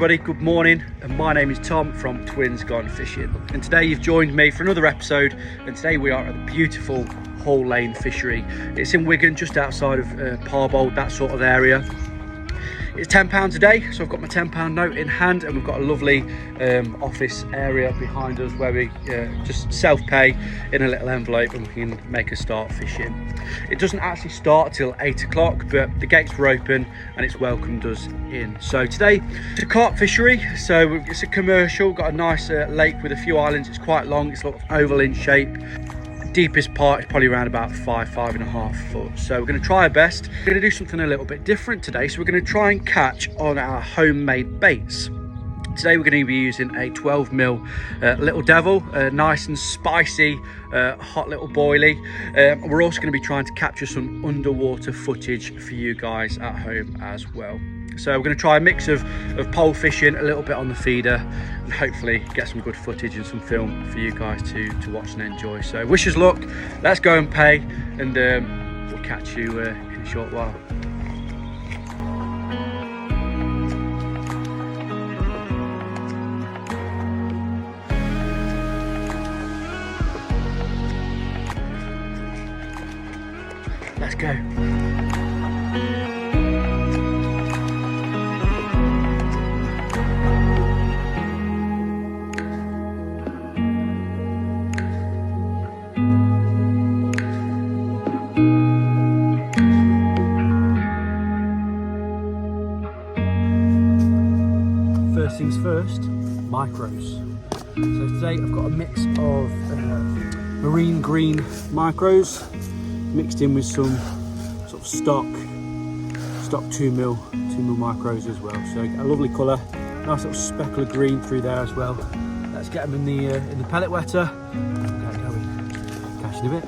everybody, good morning, and my name is Tom from Twins Gone Fishing, and today you've joined me for another episode, and today we are at the beautiful Hall Lane Fishery. It's in Wigan, just outside of Parbold, that sort of area. It's £10 a day, so I've got my £10 note in hand, and we've got a lovely office area behind us where we just self-pay in a little envelope and we can make a start fishing. It doesn't actually start till 8 o'clock, but the gates were open and it's welcomed us in. So today it's a carp fishery, so it's a commercial, got a nice lake with a few islands. It's quite long, it's sort of oval in shape. Deepest part is probably around about 5.5 foot. So we're going to try our best. We're going to do something a little bit different today. So we're going to try and catch on our homemade baits. Today we're going to be using a 12mm Little Devil, nice and spicy, hot little boilie. We're also going to be trying to capture some underwater footage for you guys at home as well. So we're going to try a mix of pole fishing, a little bit on the feeder, and hopefully get some good footage and some film for you guys to watch and enjoy. So wish us luck, let's go and pay, and we'll catch you in a short while. Let's go. First things first, micros. So today I've got a mix of marine green micros mixed in with some sort of stock 2mm micros as well. So a lovely colour, nice little speckle of green through there as well. Let's get them in the pellet wetter. Get going. Catch in a bit.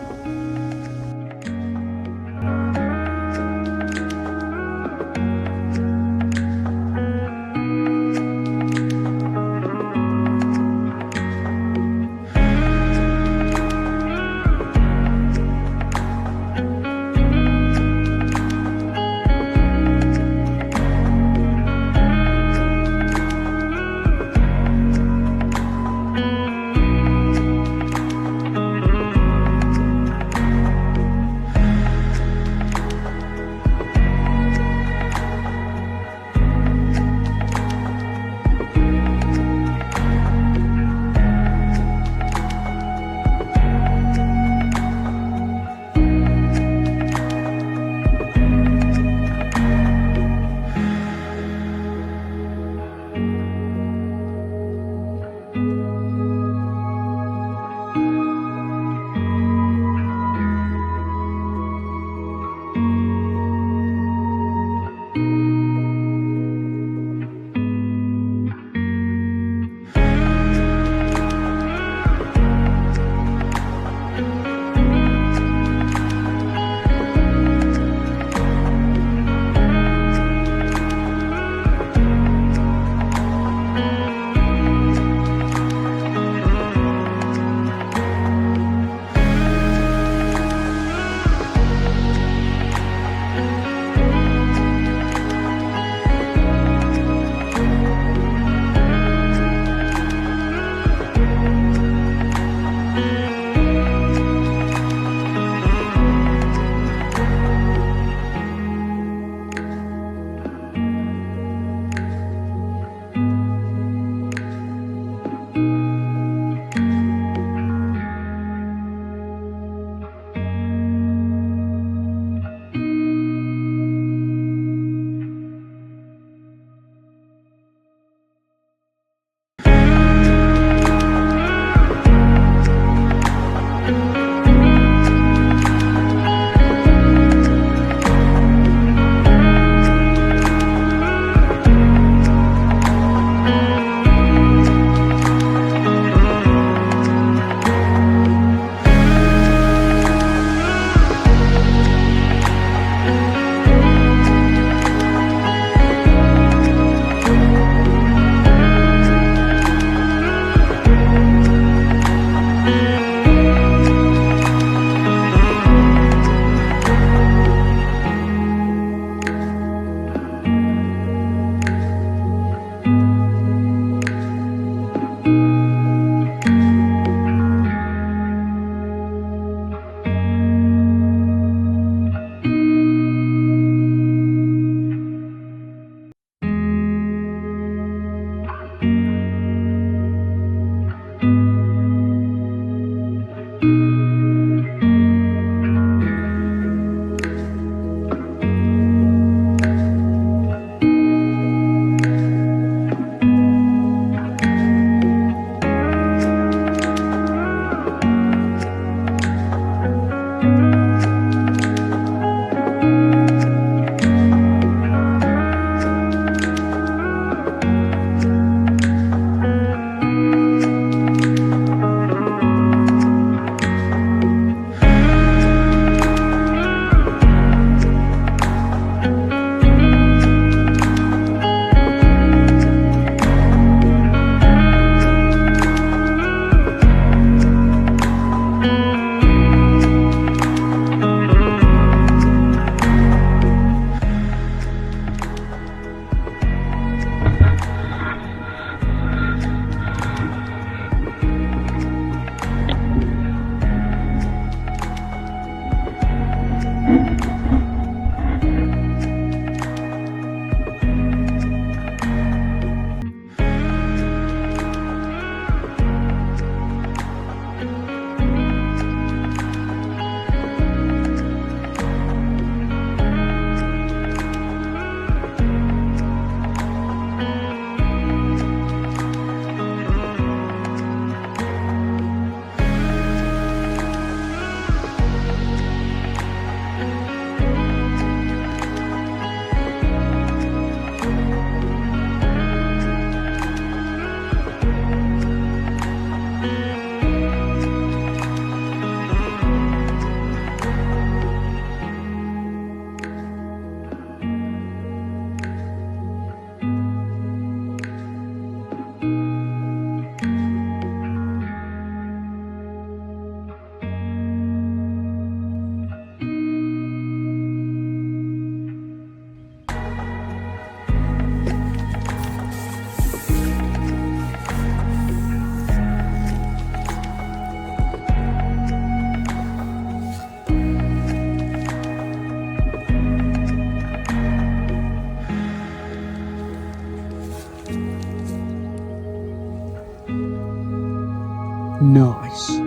Nice.